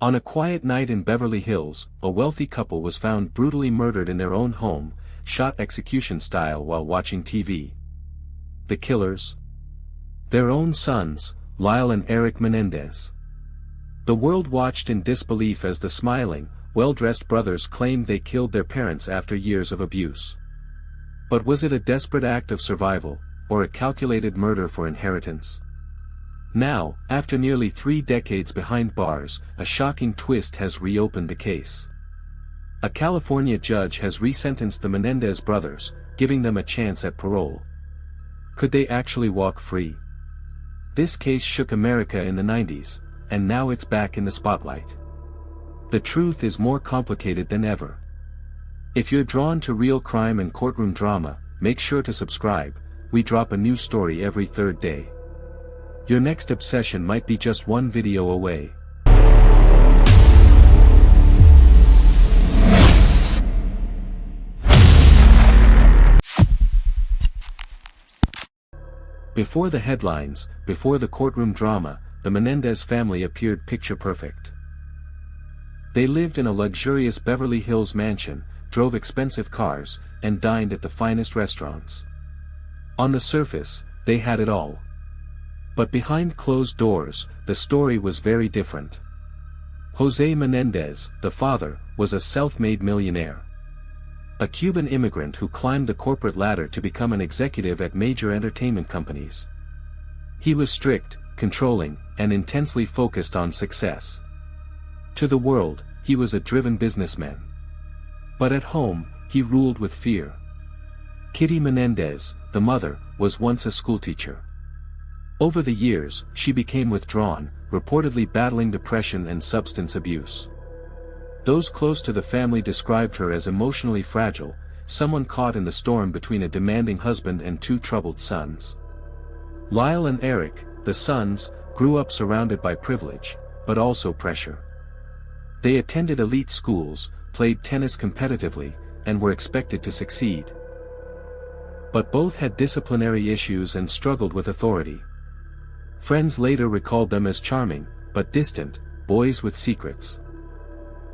On a quiet night in Beverly Hills, a wealthy couple was found brutally murdered in their own home, shot execution style while watching TV. The killers? Their own sons, Lyle and Erik Menendez. The world watched in disbelief as the smiling, well-dressed brothers claimed they killed their parents after years of abuse. But was it a desperate act of survival, or a calculated murder for inheritance? Now, after nearly 3 decades behind bars, a shocking twist has reopened the case. A California judge has resentenced the Menendez brothers, giving them a chance at parole. Could they actually walk free? This case shook America in the 90s, and now it's back in the spotlight. The truth is more complicated than ever. If you're drawn to real crime and courtroom drama, make sure to subscribe. We drop a new story every 3rd day. Your next obsession might be just one video away. Before the headlines, before the courtroom drama, the Menendez family appeared picture perfect. They lived in a luxurious Beverly Hills mansion, drove expensive cars, and dined at the finest restaurants. On the surface, they had it all. But behind closed doors, the story was very different. Jose Menendez, the father, was a self-made millionaire. A Cuban immigrant who climbed the corporate ladder to become an executive at major entertainment companies. He was strict, controlling, and intensely focused on success. To the world, he was a driven businessman. But at home, he ruled with fear. Kitty Menendez, the mother, was once a schoolteacher. Over the years, she became withdrawn, reportedly battling depression and substance abuse. Those close to the family described her as emotionally fragile, someone caught in the storm between a demanding husband and 2 troubled sons. Lyle and Erik, the sons, grew up surrounded by privilege, but also pressure. They attended elite schools, played tennis competitively, and were expected to succeed. But both had disciplinary issues and struggled with authority. Friends later recalled them as charming, but distant, boys with secrets.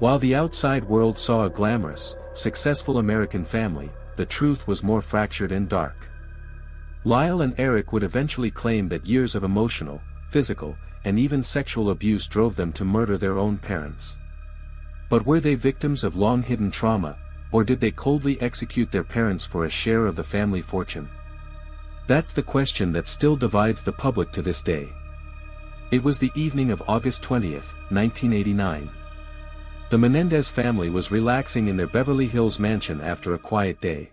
While the outside world saw a glamorous, successful American family, the truth was more fractured and dark. Lyle and Erik would eventually claim that years of emotional, physical, and even sexual abuse drove them to murder their own parents. But were they victims of long-hidden trauma, or did they coldly execute their parents for a share of the family fortune? That's the question that still divides the public to this day. It was the evening of August 20, 1989. The Menendez family was relaxing in their Beverly Hills mansion after a quiet day.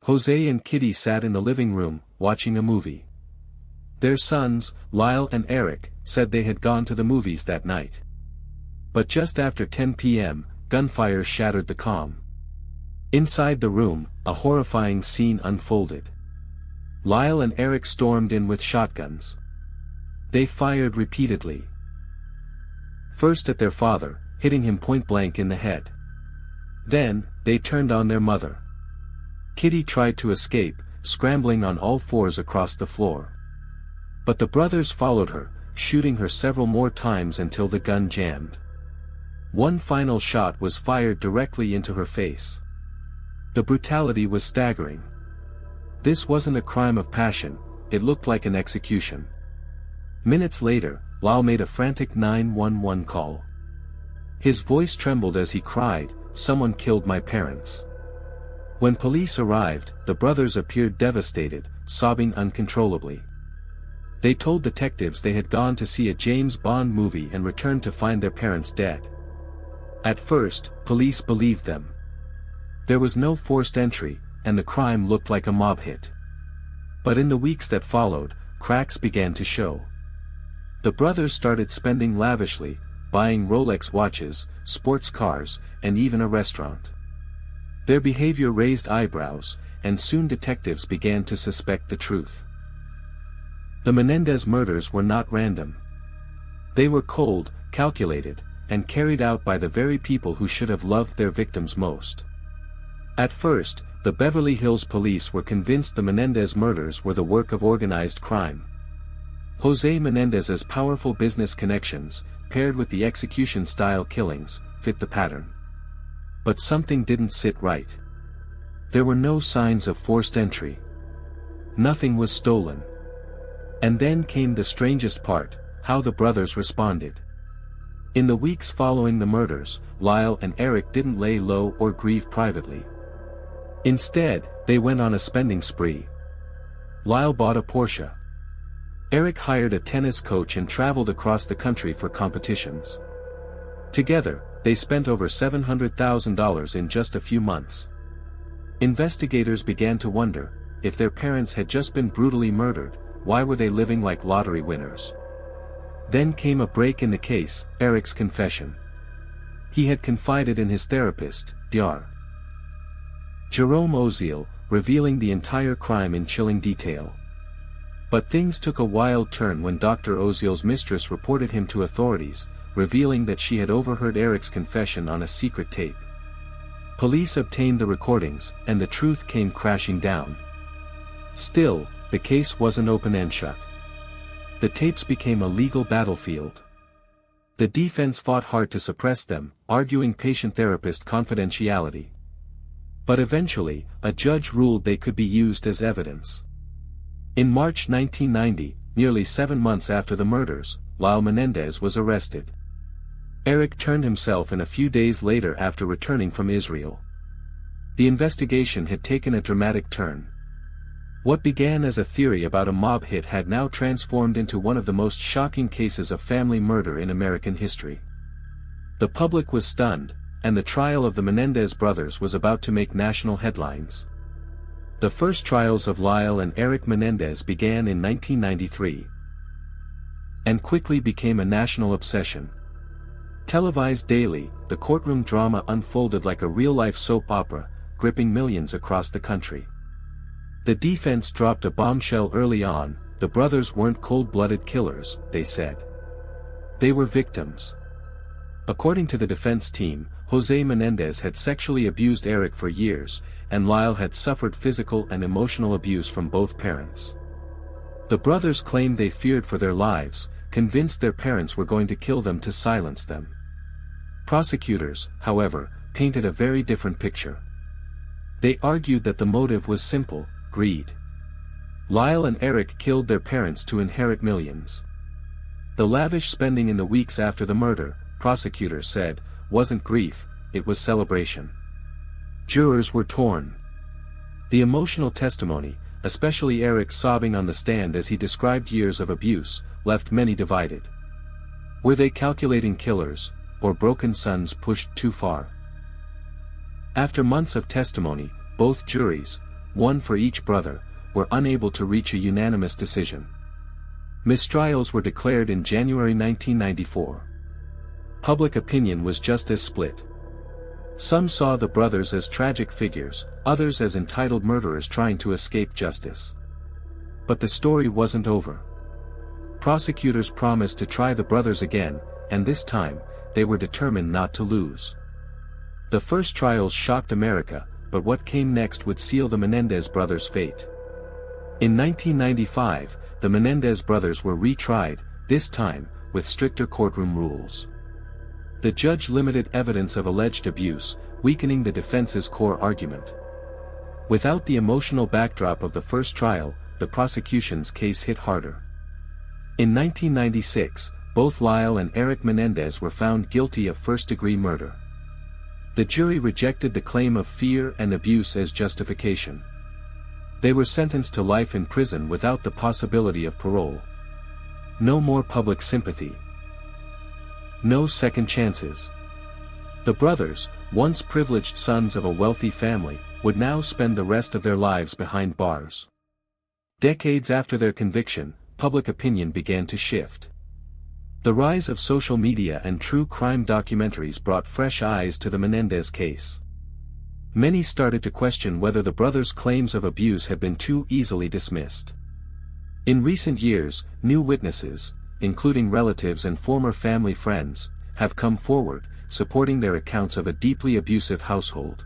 Jose and Kitty sat in the living room, watching a movie. Their sons, Lyle and Erik, said they had gone to the movies that night. But just after 10 p.m., gunfire shattered the calm. Inside the room, a horrifying scene unfolded. Lyle and Erik stormed in with shotguns. They fired repeatedly. First at their father, hitting him point-blank in the head. Then, they turned on their mother. Kitty tried to escape, scrambling on all 4s across the floor. But the brothers followed her, shooting her several more times until the gun jammed. One final shot was fired directly into her face. The brutality was staggering. This wasn't a crime of passion, it looked like an execution. Minutes later, Lyle made a frantic 911 call. His voice trembled as he cried, "Someone killed my parents." When police arrived, the brothers appeared devastated, sobbing uncontrollably. They told detectives they had gone to see a James Bond movie and returned to find their parents dead. At first, police believed them. There was no forced entry, and the crime looked like a mob hit. But in the weeks that followed, cracks began to show. The brothers started spending lavishly, buying Rolex watches, sports cars, and even a restaurant. Their behavior raised eyebrows, and soon detectives began to suspect the truth. The Menendez murders were not random. They were cold, calculated, and carried out by the very people who should have loved their victims most. At first, the Beverly Hills police were convinced the Menendez murders were the work of organized crime. Jose Menendez's powerful business connections, paired with the execution-style killings, fit the pattern. But something didn't sit right. There were no signs of forced entry. Nothing was stolen. And then came the strangest part, how the brothers responded. In the weeks following the murders, Lyle and Erik didn't lay low or grieve privately. Instead, they went on a spending spree. Lyle bought a Porsche. Erik hired a tennis coach and traveled across the country for competitions. Together, they spent over $700,000 in just a few months. Investigators began to wonder, if their parents had just been brutally murdered, why were they living like lottery winners? Then came a break in the case, Erik's confession. He had confided in his therapist, Dr. Jerome Oziel, revealing the entire crime in chilling detail. But things took a wild turn when Dr. Oziel's mistress reported him to authorities, revealing that she had overheard Erik's confession on a secret tape. Police obtained the recordings, and the truth came crashing down. Still, the case wasn't open and shut. The tapes became a legal battlefield. The defense fought hard to suppress them, arguing patient-therapist confidentiality. But eventually, a judge ruled they could be used as evidence. In March 1990, nearly 7 months after the murders, Lyle Menendez was arrested. Erik turned himself in a few days later after returning from Israel. The investigation had taken a dramatic turn. What began as a theory about a mob hit had now transformed into one of the most shocking cases of family murder in American history. The public was stunned, and the trial of the Menendez brothers was about to make national headlines. The first trials of Lyle and Erik Menendez began in 1993, and quickly became a national obsession. Televised daily, the courtroom drama unfolded like a real-life soap opera, gripping millions across the country. The defense dropped a bombshell early on: the brothers weren't cold-blooded killers, they said. They were victims. According to the defense team, Jose Menendez had sexually abused Erik for years, and Lyle had suffered physical and emotional abuse from both parents. The brothers claimed they feared for their lives, convinced their parents were going to kill them to silence them. Prosecutors, however, painted a very different picture. They argued that the motive was simple: greed. Lyle and Erik killed their parents to inherit millions. The lavish spending in the weeks after the murder, prosecutors said, wasn't grief, it was celebration. Jurors were torn. The emotional testimony, especially Erik sobbing on the stand as he described years of abuse, left many divided. Were they calculating killers, or broken sons pushed too far? After months of testimony, both juries, one for each brother, were unable to reach a unanimous decision. Mistrials were declared in January 1994. Public opinion was just as split. Some saw the brothers as tragic figures, others as entitled murderers trying to escape justice. But the story wasn't over. Prosecutors promised to try the brothers again, and this time, they were determined not to lose. The first trials shocked America, but what came next would seal the Menendez brothers' fate. In 1995, the Menendez brothers were retried, this time, with stricter courtroom rules. The judge limited evidence of alleged abuse, weakening the defense's core argument. Without the emotional backdrop of the first trial, the prosecution's case hit harder. In 1996, both Lyle and Erik Menendez were found guilty of first-degree murder. The jury rejected the claim of fear and abuse as justification. They were sentenced to life in prison without the possibility of parole. No more public sympathy. No second chances. The brothers, once privileged sons of a wealthy family, would now spend the rest of their lives behind bars. Decades after their conviction, public opinion began to shift. The rise of social media and true crime documentaries brought fresh eyes to the Menendez case. Many started to question whether the brothers' claims of abuse had been too easily dismissed. In recent years, new witnesses, including relatives and former family friends, have come forward, supporting their accounts of a deeply abusive household.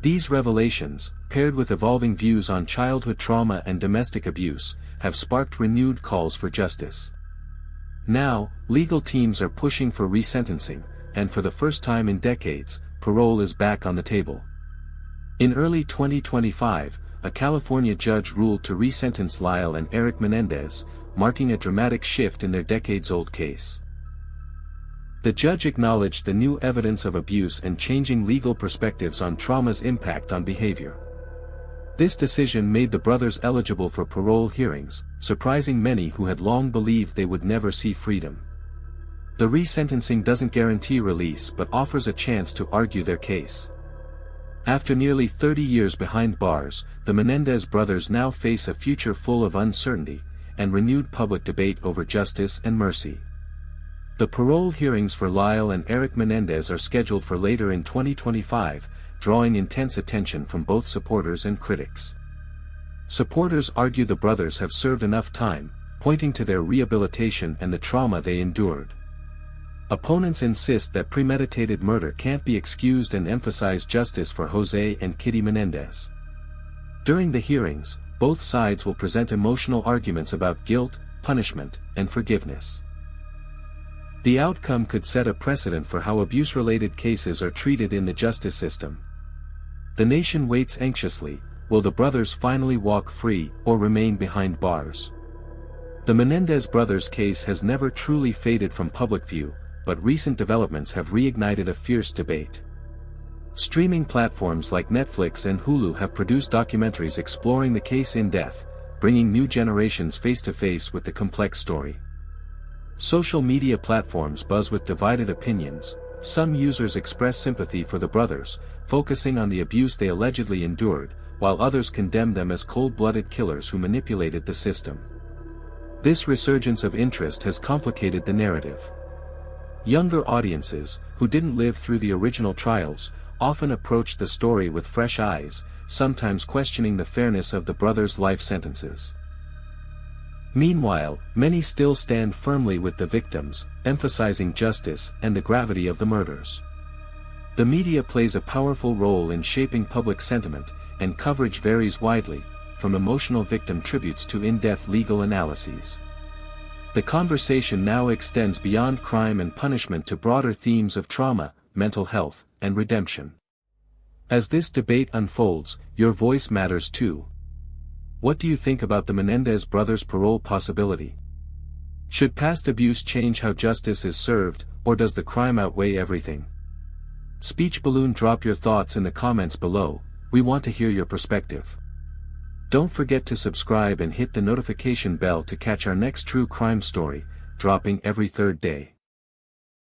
These revelations, paired with evolving views on childhood trauma and domestic abuse, have sparked renewed calls for justice. Now, legal teams are pushing for resentencing, and for the first time in decades, parole is back on the table. In early 2025, a California judge ruled to resentence Lyle and Erik Menendez, marking a dramatic shift in their decades-old case. The judge acknowledged the new evidence of abuse and changing legal perspectives on trauma's impact on behavior. This decision made the brothers eligible for parole hearings, surprising many who had long believed they would never see freedom. The resentencing doesn't guarantee release but offers a chance to argue their case. After nearly 30 years behind bars, the Menendez brothers now face a future full of uncertainty, and renewed public debate over justice and mercy. The parole hearings for Lyle and Erik Menendez are scheduled for later in 2025, drawing intense attention from both supporters and critics. Supporters argue the brothers have served enough time, pointing to their rehabilitation and the trauma they endured. Opponents insist that premeditated murder can't be excused and emphasize justice for Jose and Kitty Menendez. During the hearings, both sides will present emotional arguments about guilt, punishment, and forgiveness. The outcome could set a precedent for how abuse-related cases are treated in the justice system. The nation waits anxiously. Will the brothers finally walk free or remain behind bars? The Menendez brothers' case has never truly faded from public view, but recent developments have reignited a fierce debate. Streaming platforms like Netflix and Hulu have produced documentaries exploring the case in depth, bringing new generations face-to-face with the complex story. Social media platforms buzz with divided opinions. Some users express sympathy for the brothers, focusing on the abuse they allegedly endured, while others condemn them as cold-blooded killers who manipulated the system. This resurgence of interest has complicated the narrative. Younger audiences, who didn't live through the original trials, often approach the story with fresh eyes, sometimes questioning the fairness of the brothers' life sentences. Meanwhile, many still stand firmly with the victims, emphasizing justice and the gravity of the murders. The media plays a powerful role in shaping public sentiment, and coverage varies widely, from emotional victim tributes to in-depth legal analyses. The conversation now extends beyond crime and punishment to broader themes of trauma, mental health, and redemption. As this debate unfolds, your voice matters too. What do you think about the Menendez brothers' parole possibility? Should past abuse change how justice is served, or does the crime outweigh everything? Speech balloon, drop your thoughts in the comments below. We want to hear your perspective. Don't forget to subscribe and hit the notification bell to catch our next true crime story, dropping every third day.